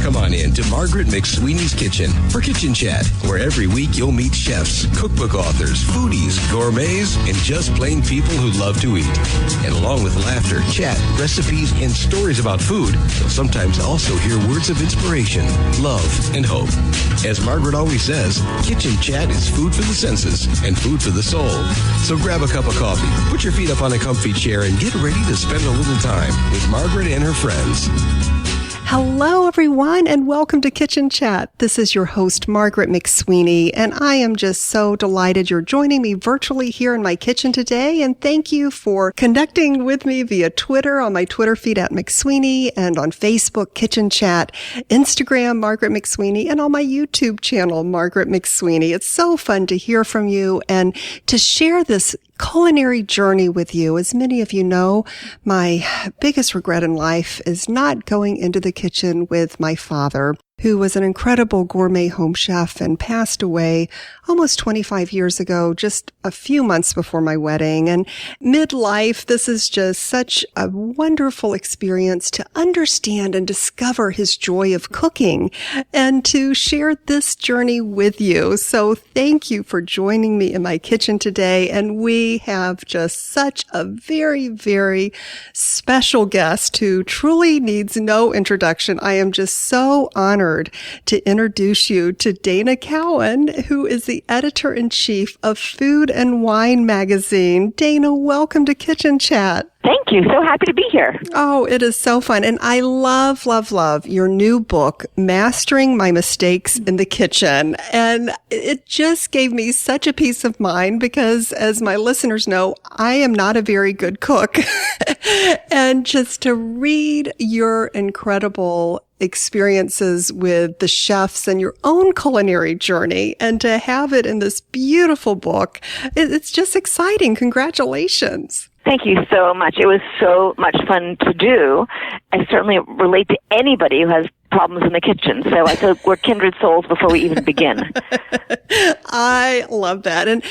Come on in to Margaret McSweeney's Kitchen for Kitchen Chat, where every week you'll meet chefs, cookbook authors, foodies, gourmets, and just plain people who love to eat. And along with laughter, chat, recipes, and stories about food, you'll sometimes also hear words of inspiration, love, and hope. As Margaret always says, Kitchen Chat is food for the senses and food for the soul. So grab a cup of coffee, put your feet up on a comfy chair, and get ready to spend a little time with Margaret and her friends. Hello, everyone, and welcome to Kitchen Chat. This is your host, Margaret McSweeney, and I am just so delighted you're joining me virtually here in my kitchen today, and thank you for connecting with me via Twitter, on my Twitter feed at McSweeney, and on Facebook, Kitchen Chat, Instagram, Margaret McSweeney, and on my YouTube channel, Margaret McSweeney. It's so fun to hear from you and to share this culinary journey with you. As many of you know, my biggest regret in life is not going into the kitchen with my father, who was an incredible gourmet home chef and passed away almost 25 years ago, just a few months before my wedding. And midlife, this is just such a wonderful experience to understand and discover his joy of cooking and to share this journey with you. So thank you for joining me in my kitchen today. And we have just such a very, very special guest who truly needs no introduction. I am just so honored to introduce you to Dana Cowan, who is the editor-in-chief of Food and Wine magazine. Dana, welcome to Kitchen Chat. Thank you. So happy to be here. Oh, it is so fun. And I love, love, love your new book, Mastering My Mistakes in the Kitchen. And it just gave me such a peace of mind because, as my listeners know, I am not a very good cook. And just to read your incredible experiences with the chefs and your own culinary journey and to have it in this beautiful book, it's just exciting. Congratulations. Thank you so much. It was so much fun to do. I certainly relate to anybody who has problems in the kitchen. So I feel we're kindred souls before we even begin. I love that. And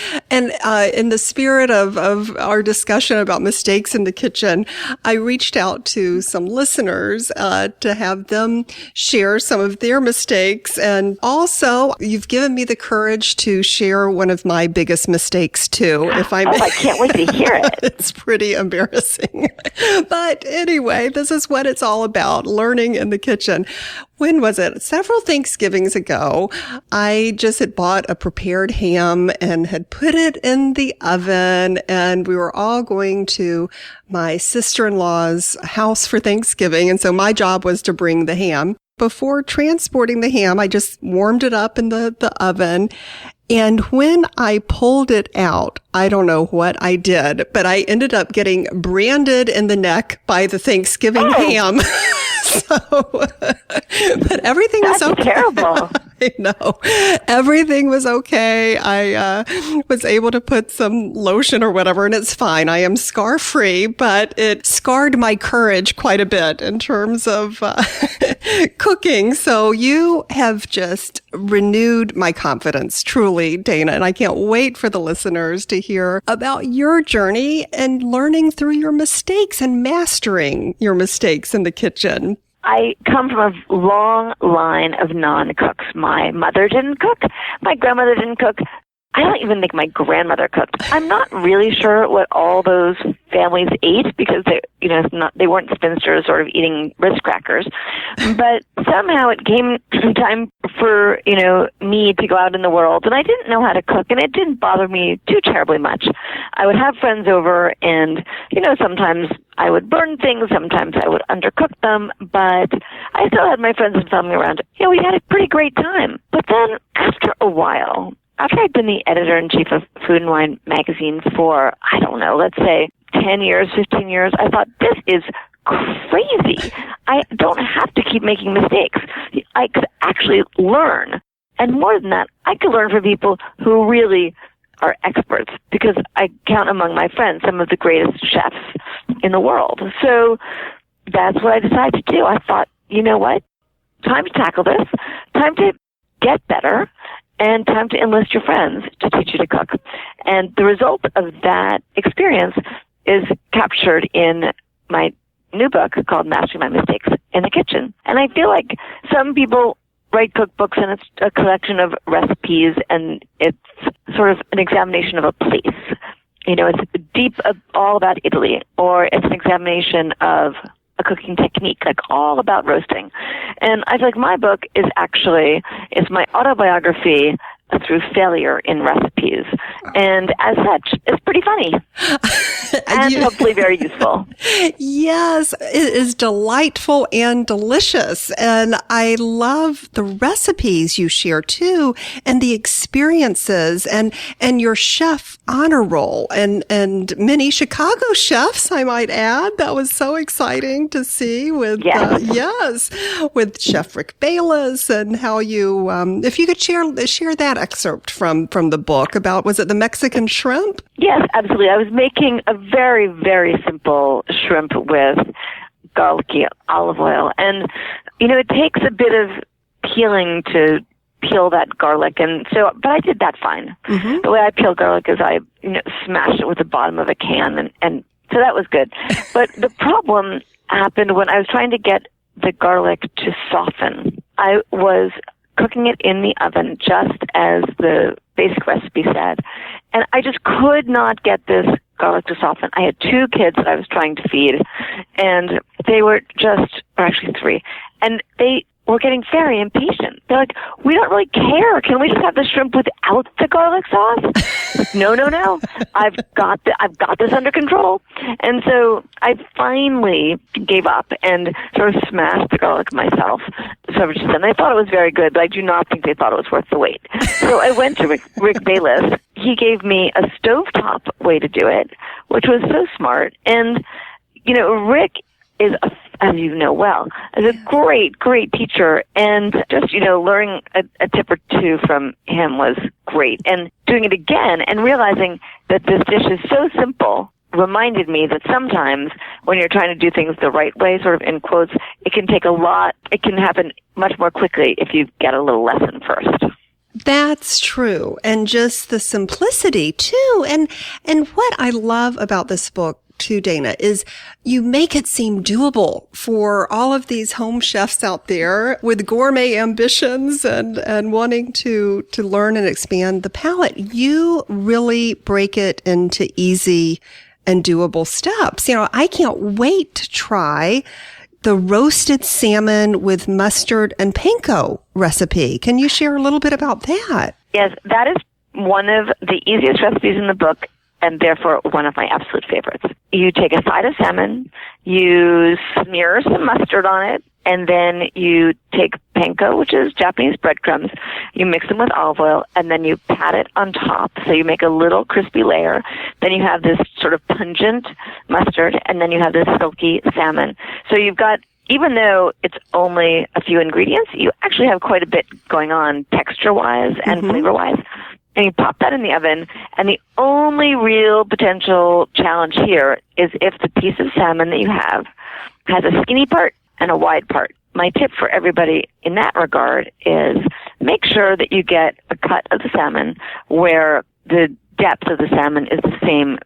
in the spirit of our discussion about mistakes in the kitchen, I reached out to some listeners to have them share some of their mistakes. And also, you've given me the courage to share one of my biggest mistakes too, if I may. Oh, I can't wait to hear it. It's pretty embarrassing. But anyway, this is what it's all about, learning in the kitchen. When was it? Several Thanksgivings ago, I just had bought a prepared ham and had put it in the oven, and we were all going to my sister-in-law's house for Thanksgiving, and so my job was to bring the ham. Before transporting the ham, I just warmed it up in the oven. And when I pulled it out, I don't know what I did, but I ended up getting branded in the neck by the Thanksgiving ham. But everything was okay. That's terrible. I know. Everything was okay. I was able to put some lotion or whatever, and it's fine. I am scar-free, but it scarred my courage quite a bit in terms of cooking. So you have just renewed my confidence, truly, Dana, and I can't wait for the listeners to hear about your journey and learning through your mistakes and mastering your mistakes in the kitchen. I come from a long line of non-cooks. My mother didn't cook. My grandmother didn't cook. I don't even think my grandmother cooked. I'm not really sure what all those families ate because they weren't spinsters sort of eating Ritz crackers. But somehow it came time for, me to go out in the world, and I didn't know how to cook, and it didn't bother me too terribly much. I would have friends over, and, sometimes I would burn things, sometimes I would undercook them, but I still had my friends and family around. We had a pretty great time. But then after a while, after I'd been the editor-in-chief of Food and Wine magazine for, I don't know, let's say 10 years, 15 years, I thought, this is crazy. I don't have to keep making mistakes. I could actually learn. And more than that, I could learn from people who really are experts, because I count among my friends some of the greatest chefs in the world. So that's what I decided to do. I thought, you know what? Time to tackle this. Time to get better. And time to enlist your friends to teach you to cook. And the result of that experience is captured in my new book called Mastering My Mistakes in the kitchen. And I feel like some people write cookbooks and it's a collection of recipes and it's sort of an examination of a place. You know, it's deep, all about Italy, or it's an examination of a cooking technique, like all about roasting. And I feel like my book is my autobiography through failure in recipes. And as such, it's pretty funny and hopefully very useful. Yes, it is delightful and delicious. And I love the recipes you share too, and the experiences and your chef honor roll and many Chicago chefs, I might add. That was so exciting to see with, with Chef Rick Bayless, and how you, if you could share that excerpt from the book about, was it the Mexican shrimp? Yes, absolutely. I was making a very, very simple shrimp with garlicky olive oil. And, you know, it takes a bit of peeling to peel that garlic. And so, but I did that fine. Mm-hmm. The way I peel garlic is I, smashed it with the bottom of a can. And so that was good. But the problem happened when I was trying to get the garlic to soften. I was cooking it in the oven just as the basic recipe said. And I just could not get this garlic to soften. I had 2 kids that I was trying to feed, and they were actually 3, and they were getting very impatient. They're like, we don't really care. Can we just have the shrimp without the garlic sauce? Like, no. I've got this under control. And so I finally gave up and sort of smashed the garlic myself. And they thought it was very good, but I do not think they thought it was worth the wait. So I went to Rick Bayless. He gave me a stovetop way to do it, which was so smart. And, Rick is as you know well, is a great, great teacher. And just, learning a tip or two from him was great. And doing it again and realizing that this dish is so simple reminded me that sometimes when you're trying to do things the right way, sort of in quotes, it can happen much more quickly if you get a little lesson first. That's true. And just the simplicity too. And what I love about this book too, Dana, is you make it seem doable for all of these home chefs out there with gourmet ambitions and wanting to learn and expand the palate. You really break it into easy and doable steps. I can't wait to try the roasted salmon with mustard and panko recipe. Can you share a little bit about that? Yes, that is one of the easiest recipes in the book, and therefore one of my absolute favorites. You take a side of salmon, you smear some mustard on it, and then you take panko, which is Japanese breadcrumbs, you mix them with olive oil, and then you pat it on top, so you make a little crispy layer. Then you have this sort of pungent mustard, and then you have this silky salmon. So you've got, even though it's only a few ingredients, you actually have quite a bit going on texture-wise and flavor-wise. And you pop that in the oven, and the only real potential challenge here is if the piece of salmon that you have has a skinny part and a wide part. My tip for everybody in that regard is make sure that you get a cut of the salmon where the depth of the salmon is the same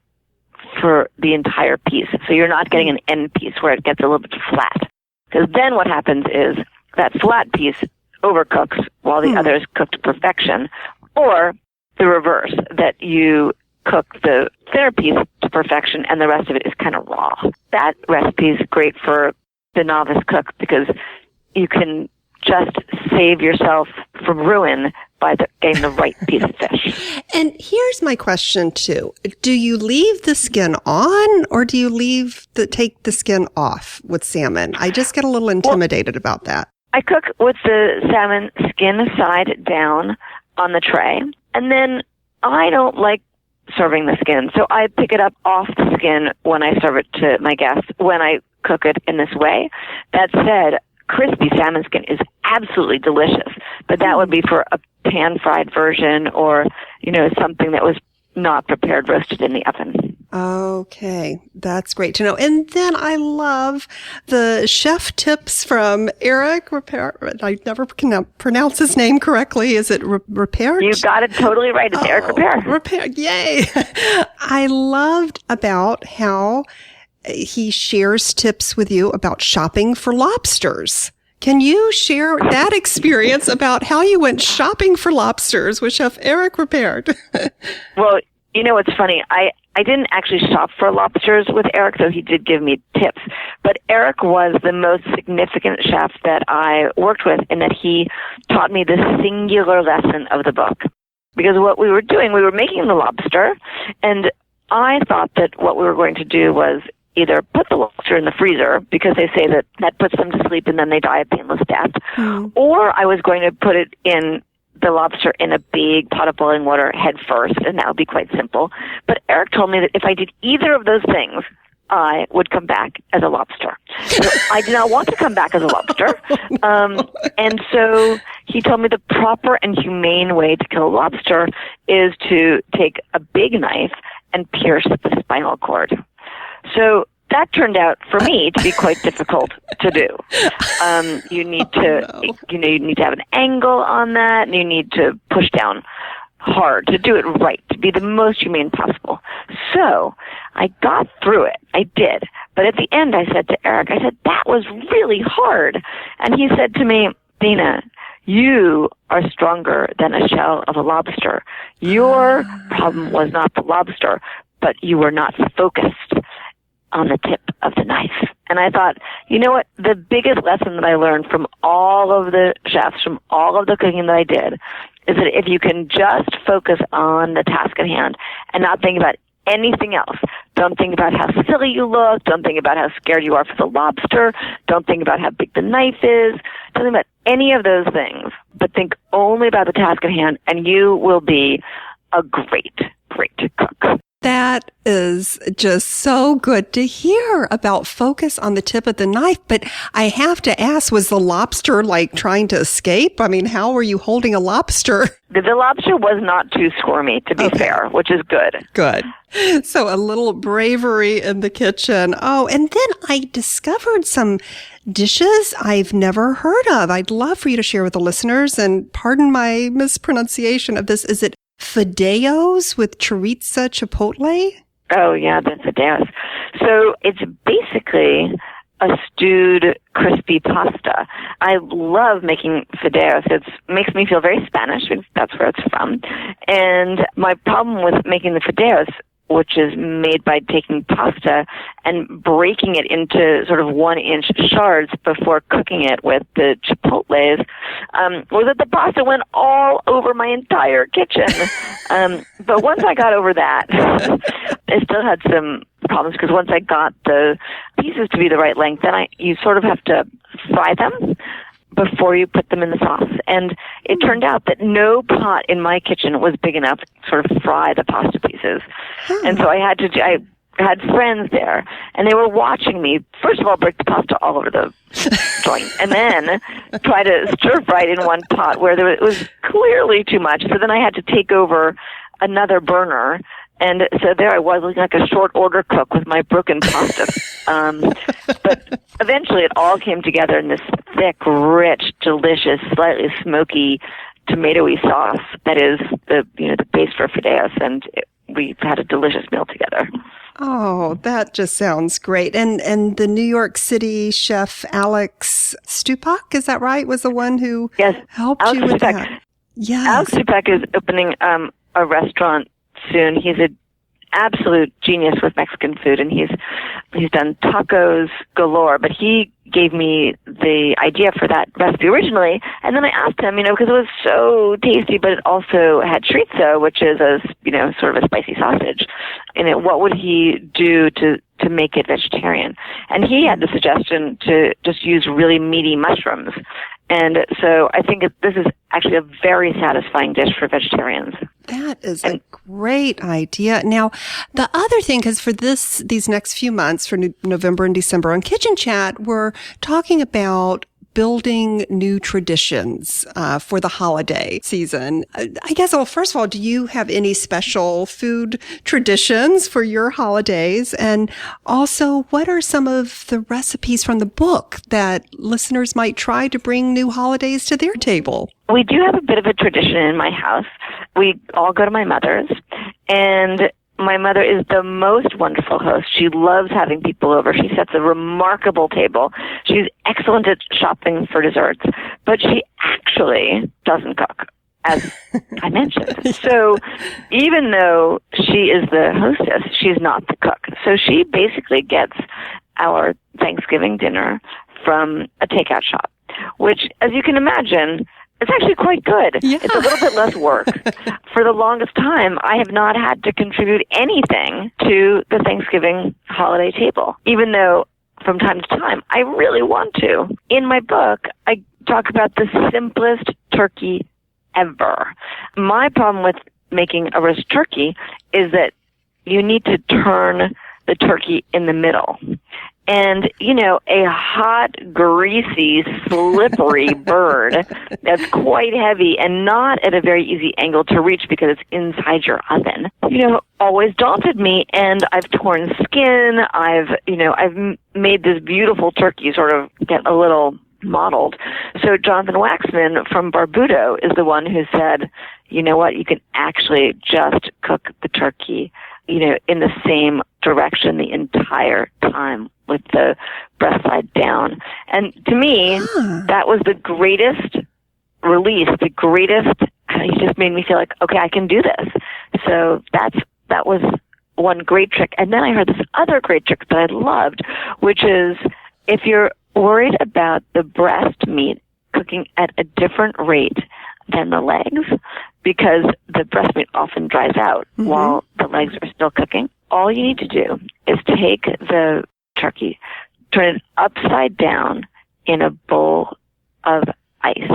for the entire piece. So you're not getting an end piece where it gets a little bit flat. Because then what happens is that flat piece overcooks while the other is cooked to perfection, or the reverse, that you cook the thinner piece to perfection and the rest of it is kind of raw. That recipe is great for the novice cook because you can just save yourself from ruin by getting the right piece of fish. And here's my question too. Do you leave the skin on, or do you take the skin off with salmon? I just get a little intimidated about that. I cook with the salmon skin side down on the tray. And then I don't like serving the skin, so I pick it up off the skin when I serve it to my guests, when I cook it in this way. That said, crispy salmon skin is absolutely delicious, but that would be for a pan-fried version or, something that was not prepared roasted in the oven. Okay, that's great to know. And then I love the chef tips from Eric Ripert. I never can pronounce his name correctly. Is it Ripert? You got it totally right. It's Eric Ripert. Ripert, yay. I loved about how he shares tips with you about shopping for lobsters. Can you share that experience about how you went shopping for lobsters with Chef Eric Ripert? Well, you know, it's funny. I didn't actually shop for lobsters with Eric, though he did give me tips. But Eric was the most significant chef that I worked with in that he taught me the singular lesson of the book. Because what we were doing, we were making the lobster, and I thought that what we were going to do was either put the lobster in the freezer, because they say that that puts them to sleep and then they die a painless death, or I was going to put the lobster in a big pot of boiling water head first, and that would be quite simple. But Eric told me that if I did either of those things, I would come back as a lobster. So I did not want to come back as a lobster. And so he told me the proper and humane way to kill a lobster is to take a big knife and pierce the spinal cord. So that turned out for me to be quite difficult to do. You need to, you need to have an angle on that, and you need to push down hard to do it right, to be the most humane possible. So I got through it. I did. But at the end, I said to Eric, that was really hard. And he said to me, Dana, you are stronger than a shell of a lobster. Your problem was not the lobster, but you were not focused on the tip of the knife. And I thought, you know what? The biggest lesson that I learned from all of the chefs, from all of the cooking that I did, is that if you can just focus on the task at hand and not think about anything else, don't think about how silly you look, don't think about how scared you are for the lobster, don't think about how big the knife is, don't think about any of those things, but think only about the task at hand, and you will be a great, great cook. That is just so good to hear about focus on the tip of the knife. But I have to ask, was the lobster like trying to escape? I mean, how were you holding a lobster? The lobster was not too squirmy, to be fair, which is good. Good. So a little bravery in the kitchen. Oh, and then I discovered some dishes I've never heard of. I'd love for you to share with the listeners, and pardon my mispronunciation of this. Is it Fideos with chorizo chipotle? Oh, yeah, the Fideos. So it's basically a stewed crispy pasta. I love making Fideos. It makes me feel very Spanish, because that's where it's from. And my problem with making the Fideos, which is made by taking pasta and breaking it into sort of 1-inch shards before cooking it with the chipotles, was that the pasta went all over my entire kitchen. But once I got over that, I still had some problems, because once I got the pieces to be the right length, then you sort of have to fry them before you put them in the sauce. And it turned out that no pot in my kitchen was big enough to sort of fry the pasta pieces. And so I had friends there, and they were watching me, first of all, break the pasta all over the joint, and then try to stir fry it in one pot where it was clearly too much. So then I had to take over another burner. And so there I was, looking like a short order cook with my broken pasta. But eventually it all came together in this thick, rich, delicious, slightly smoky, tomatoey sauce that is the base for Fideos, and we had a delicious meal together. Oh, that just sounds great. And the New York City chef Alex Stupak, is that right, was the one who helped Alex you with Stupak. that? Yes. Alex Stupak is opening a restaurant soon. He's an absolute genius with Mexican food, and he's done tacos galore. But he gave me the idea for that recipe originally, and then I asked him, because it was so tasty, but it also had chorizo, which is sort of a spicy sausage in it. What would he do to make it vegetarian? And he had the suggestion to just use really meaty mushrooms. And so I think this is actually a very satisfying dish for vegetarians. That is a great idea. Now, the other thing, because for these next few months, for November and December on Kitchen Chat, we're talking about building new traditions for the holiday season. I guess, first of all, do you have any special food traditions for your holidays? And also, what are some of the recipes from the book that listeners might try to bring new holidays to their table? We do have a bit of a tradition in my house. We all go to my mother's, and My mother is the most wonderful host. She loves having people over. She sets a remarkable table. She's excellent at shopping for desserts, but she actually doesn't cook, as I mentioned. So even though she is the hostess, she's not the cook. So she basically gets our Thanksgiving dinner from a takeout shop, which, as you can imagine, it's actually quite good. Yeah. It's a little bit less work. For the longest time, I have not had to contribute anything to the Thanksgiving holiday table, even though from time to time I really want to. In my book, I talk about the simplest turkey ever. My problem with making a roast turkey is that you need to turn the turkey in the middle. And, you know, a hot, greasy, slippery bird that's quite heavy and not at a very easy angle to reach because it's inside your oven, you know, always daunted me. And I've torn skin. I've made this beautiful turkey sort of get a little mottled. So Jonathan Waxman from Barbuto is the one who said, you know what, you can actually just cook the turkey, you know, in the same direction the entire time with the breast side down. And to me, that was the greatest release, the greatest, it just made me feel like, okay, I can do this. So that was one great trick. And then I heard this other great trick that I loved, which is if you're worried about the breast meat cooking at a different rate than the legs, because the breast meat often dries out while the legs are still cooking, all you need to do is take the turkey, turn it upside down in a bowl of ice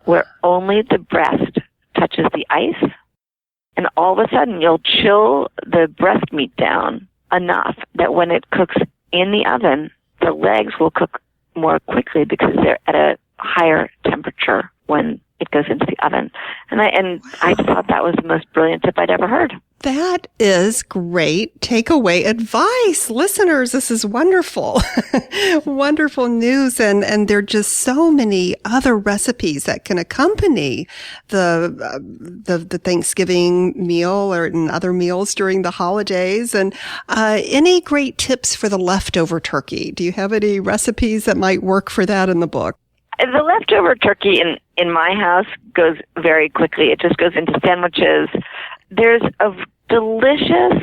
where only the breast touches the ice, and all of a sudden you'll chill the breast meat down enough that when it cooks in the oven, the legs will cook more quickly because they're at a higher temperature when it goes into the oven. And I thought that was the most brilliant tip I'd ever heard. That is great takeaway advice. Listeners, this is wonderful. Wonderful news. And there are just so many other recipes that can accompany the Thanksgiving meal or in other meals during the holidays. And any great tips for the leftover turkey? Do you have any recipes that might work for that in the book? The leftover turkey in my house goes very quickly. It just goes into sandwiches. There's a delicious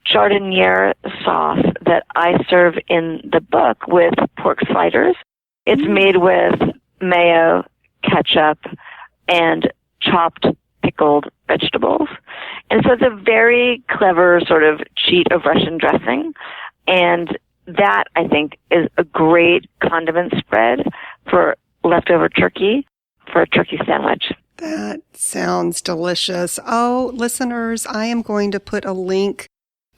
jardiniere sauce that I serve in the book with pork sliders. It's made with mayo, ketchup, and chopped pickled vegetables. And so it's a very clever sort of cheat of Russian dressing. And that, I think, is a great condiment spread for leftover turkey for a turkey sandwich. That sounds delicious. Oh, listeners, I am going to put a link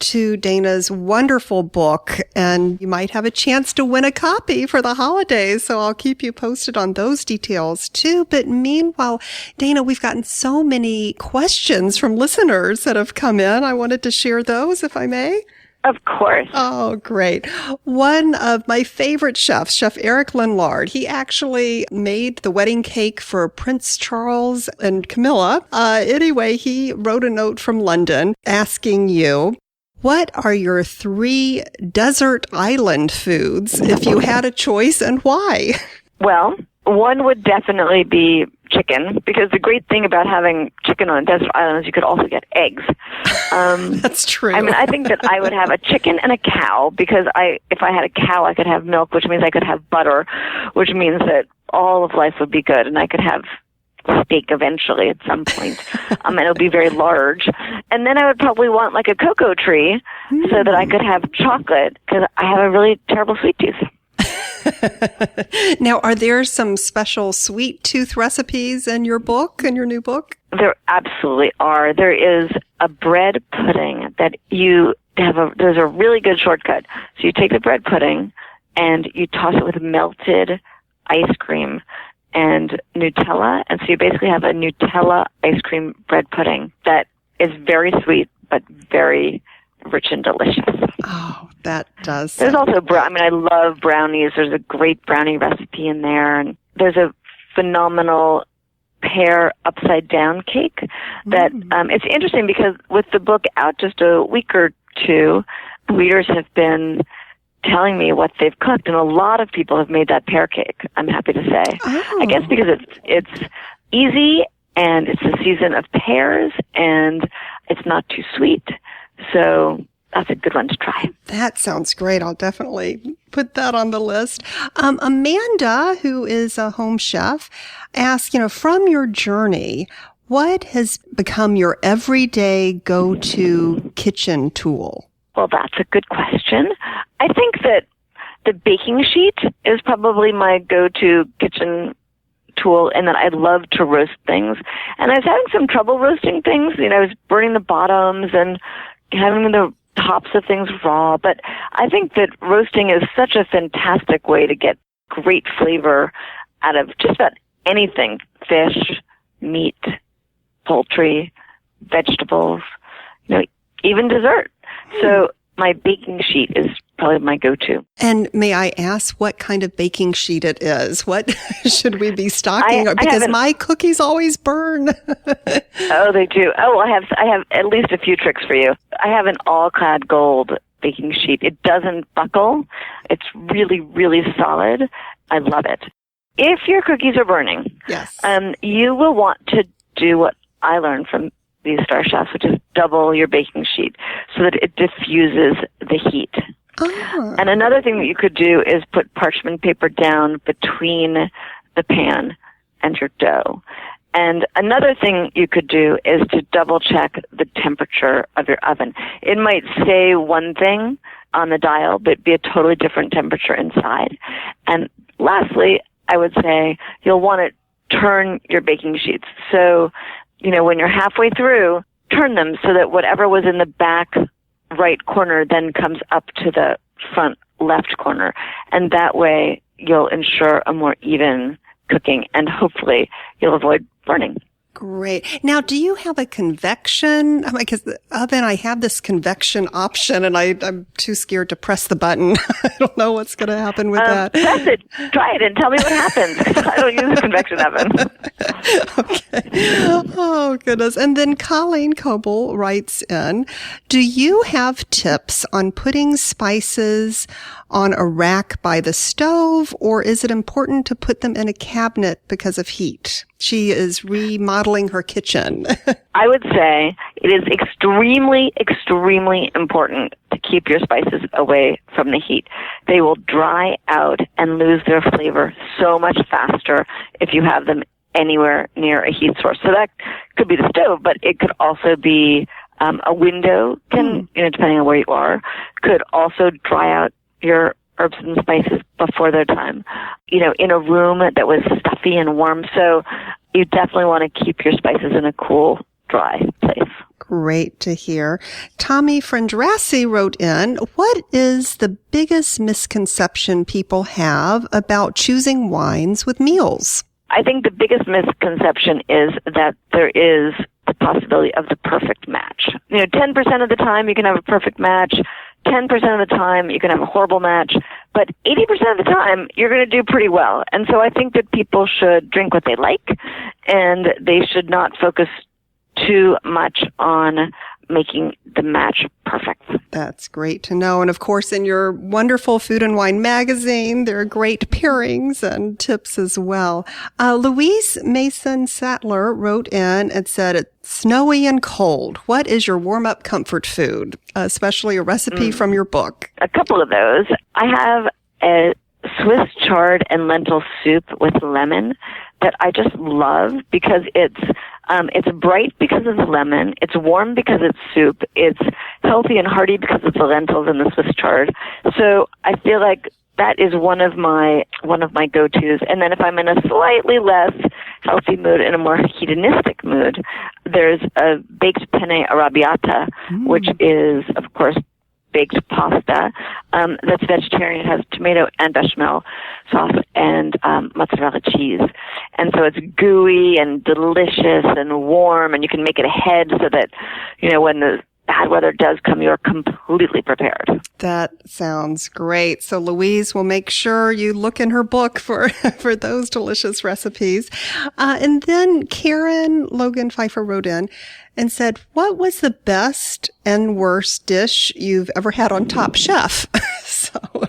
to Dana's wonderful book, and you might have a chance to win a copy for the holidays. So I'll keep you posted on those details too. But meanwhile, Dana, we've gotten so many questions from listeners that have come in. I wanted to share those, if I may. Of course. Oh, great. One of my favorite chefs, Chef Eric Lindlard, he actually made the wedding cake for Prince Charles and Camilla. Anyway, he wrote a note from London asking you, what are your 3 desert island foods if you had a choice, and why? Well, one would definitely be chicken, because the great thing about having chicken on a desert island is you could also get eggs. That's true. I mean, I think that I would have a chicken and a cow, because if I had a cow, I could have milk, which means I could have butter, which means that all of life would be good, and I could have steak eventually at some point, and it would be very large. And then I would probably want like a cocoa tree so that I could have chocolate, because I have a really terrible sweet tooth. Now, are there some special sweet tooth recipes in your book, in your new book? There absolutely are. There is a bread pudding that there's a really good shortcut. So you take the bread pudding and you toss it with melted ice cream and Nutella. And so you basically have a Nutella ice cream bread pudding that is very sweet, but very rich and delicious. Oh, that does. There's also, I love brownies. There's a great brownie recipe in there. And there's a phenomenal pear upside down cake that it's interesting because with the book out just a week or two, readers have been telling me what they've cooked, and a lot of people have made that pear cake, I'm happy to say. Oh. I guess because it's easy and it's the season of pears and it's not too sweet. So that's a good one to try. That sounds great. I'll definitely put that on the list. Amanda, who is a home chef, asked, from your journey, what has become your everyday go-to kitchen tool? Well, that's a good question. I think that the baking sheet is probably my go-to kitchen tool, and that I love to roast things. And I was having some trouble roasting things. I was burning the bottoms and having the tops of things raw, but I think that roasting is such a fantastic way to get great flavor out of just about anything: fish, meat, poultry, vegetables, even dessert. So my baking sheet is probably my go-to. And may I ask what kind of baking sheet it is? What should we be stocking? Because my cookies always burn. Oh, they do. Oh, I have at least a few tricks for you. I have an all-clad gold baking sheet. It doesn't buckle. It's really, really solid. I love it. If your cookies are burning, yes, you will want to do what I learned from these star chefs, which is double your baking sheet so that it diffuses the heat. Oh. And another thing that you could do is put parchment paper down between the pan and your dough. And another thing you could do is to double check the temperature of your oven. It might say one thing on the dial, but be a totally different temperature inside. And lastly, I would say you'll want to turn your baking sheets. So, when you're halfway through, turn them so that whatever was in the back right corner then comes up to the front left corner. And that way you'll ensure a more even cooking, and hopefully you'll avoid burning. Great. Now, do you have a convection? Because the oven, I have this convection option, and I'm too scared to press the button. I don't know what's going to happen with that. Press it. Try it and tell me what happens. I don't use a convection oven. Okay. Oh, goodness. And then Colleen Coble writes in, do you have tips on putting spices on a rack by the stove, or is it important to put them in a cabinet because of heat? She is remodeling her kitchen. I would say it is extremely, extremely important to keep your spices away from the heat. They will dry out and lose their flavor so much faster if you have them anywhere near a heat source. So that could be the stove, but it could also be a window, depending on where you are, could also dry out your herbs and spices before their time, in a room that was stuffy and warm. So you definitely want to keep your spices in a cool, dry place. Great to hear. Tommy Frendrassi wrote in, what is the biggest misconception people have about choosing wines with meals? I think the biggest misconception is that there is the possibility of the perfect match. 10% of the time you can have a perfect match. 10% of the time you can have a horrible match, but 80% of the time you're going to do pretty well. And so I think that people should drink what they like, and they should not focus too much on making the match perfect. That's great to know. And of course, in your wonderful Food and Wine magazine, there are great pairings and tips as well. Louise Mason Sattler wrote in and said, it's snowy and cold. What is your warm-up comfort food? Especially a recipe from your book. A couple of those. I have a Swiss chard and lentil soup with lemon that I just love because it's bright because of the lemon, it's warm because it's soup, it's healthy and hearty because of the lentils and the Swiss chard. So I feel like that is one of my go-tos. And then if I'm in a slightly less healthy mood, in a more hedonistic mood, there's a baked penne arrabbiata, which is, of course, baked pasta that's vegetarian. It has tomato and bechamel sauce and mozzarella cheese. And so it's gooey and delicious and warm, and you can make it ahead so that, when the bad weather does come, you're completely prepared. That sounds great. So Louise will make sure you look in her book for those delicious recipes. And then Karen Logan Pfeiffer wrote in and said, what was the best and worst dish you've ever had on Top Chef?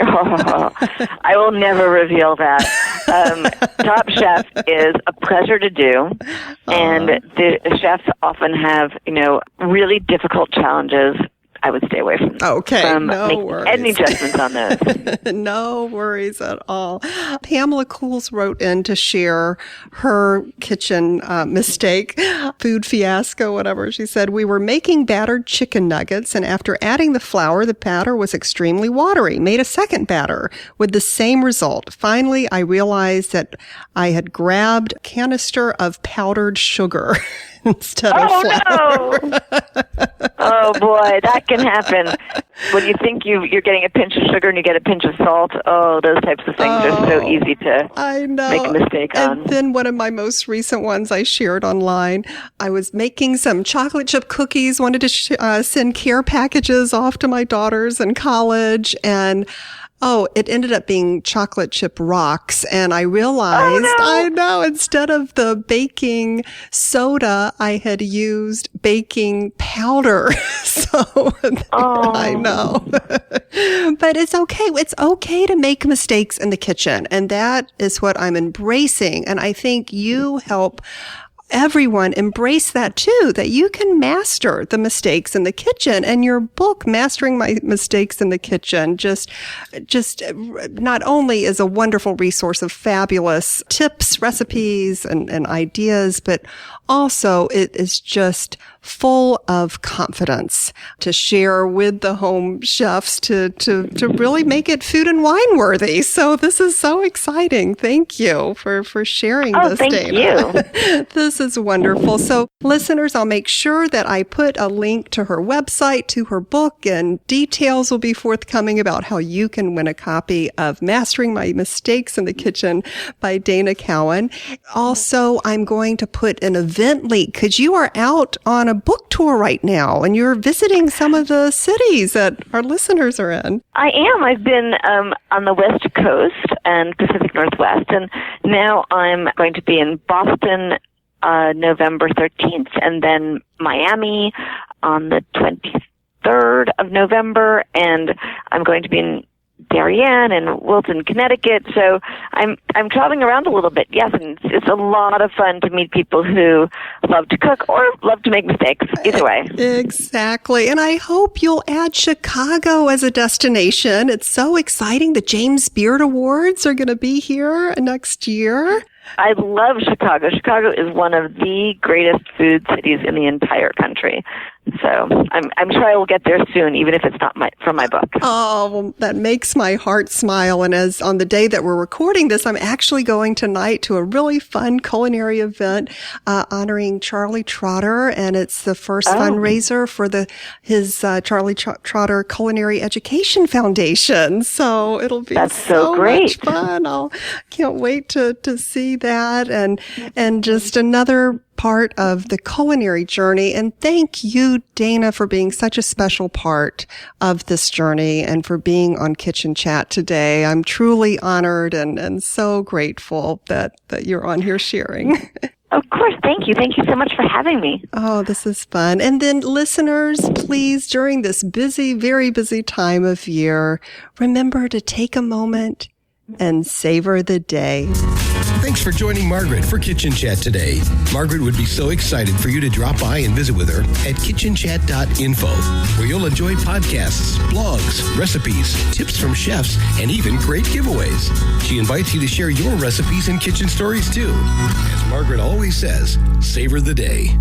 I will never reveal that. Top Chef is a pleasure to do, and the chefs often have, really difficult challenges. I would stay away from worries. Any adjustments on those. No worries at all. Pamela Cools wrote in to share her kitchen mistake, food fiasco, whatever. She said, we were making battered chicken nuggets, and after adding the flour, the batter was extremely watery. Made a second batter with the same result. Finally, I realized that I had grabbed a canister of powdered sugar instead of flour. No. Oh boy, that can happen. When you think you're getting a pinch of sugar and you get a pinch of salt, those types of things are so easy to make a mistake on. And then one of my most recent ones I shared online, I was making some chocolate chip cookies, wanted to send care packages off to my daughters in college, and it ended up being chocolate chip rocks. And I realized, instead of the baking soda, I had used baking powder. I know. But it's okay. It's okay to make mistakes in the kitchen. And that is what I'm embracing. And I think you help everyone embrace that too, that you can master the mistakes in the kitchen. And your book, Mastering My Mistakes in the Kitchen, just not only is a wonderful resource of fabulous tips, recipes, and ideas, but also it is just full of confidence to share with the home chefs to really make it food and wine worthy. So this is so exciting. Thank you for sharing this, thank Dana. You. This is wonderful. So listeners, I'll make sure that I put a link to her website, to her book, and details will be forthcoming about how you can win a copy of Mastering My Mistakes in the Kitchen by Dana Cowan. Also, I'm going to put an event link because you are out on a book tour right now and you're visiting some of the cities that our listeners are in. I am. I've been on the West Coast and Pacific Northwest, and now I'm going to be in Boston November 13th, and then Miami on the 23rd of November, and I'm going to be in Darien and Wilton, Connecticut. So I'm traveling around a little bit, yes, and it's a lot of fun to meet people who love to cook or love to make mistakes, either way. Exactly. And I hope you'll add Chicago as a destination. It's so exciting. The James Beard Awards are going to be here next year. I love Chicago. Chicago is one of the greatest food cities in the entire country. So I'm sure I will get there soon, even if it's not from my book. Oh, well, that makes my heart smile. And as on the day that we're recording this, I'm actually going tonight to a really fun culinary event honoring Charlie Trotter, and it's the first fundraiser for his Charlie Trotter Culinary Education Foundation. So it'll be so much fun. I can't wait to see that, and just another part of the culinary journey. And thank you, Dana, for being such a special part of this journey and for being on Kitchen Chat today. I'm truly honored and so grateful that you're on here sharing. Of course. Thank you. Thank you so much for having me. Oh, this is fun. And then listeners, please, during this busy, very busy time of year, remember to take a moment and savor the day. Thanks for joining Margaret for Kitchen Chat today. Margaret would be so excited for you to drop by and visit with her at kitchenchat.info, where you'll enjoy podcasts, blogs, recipes, tips from chefs, and even great giveaways. She invites you to share your recipes and kitchen stories too. As Margaret always says, savor the day.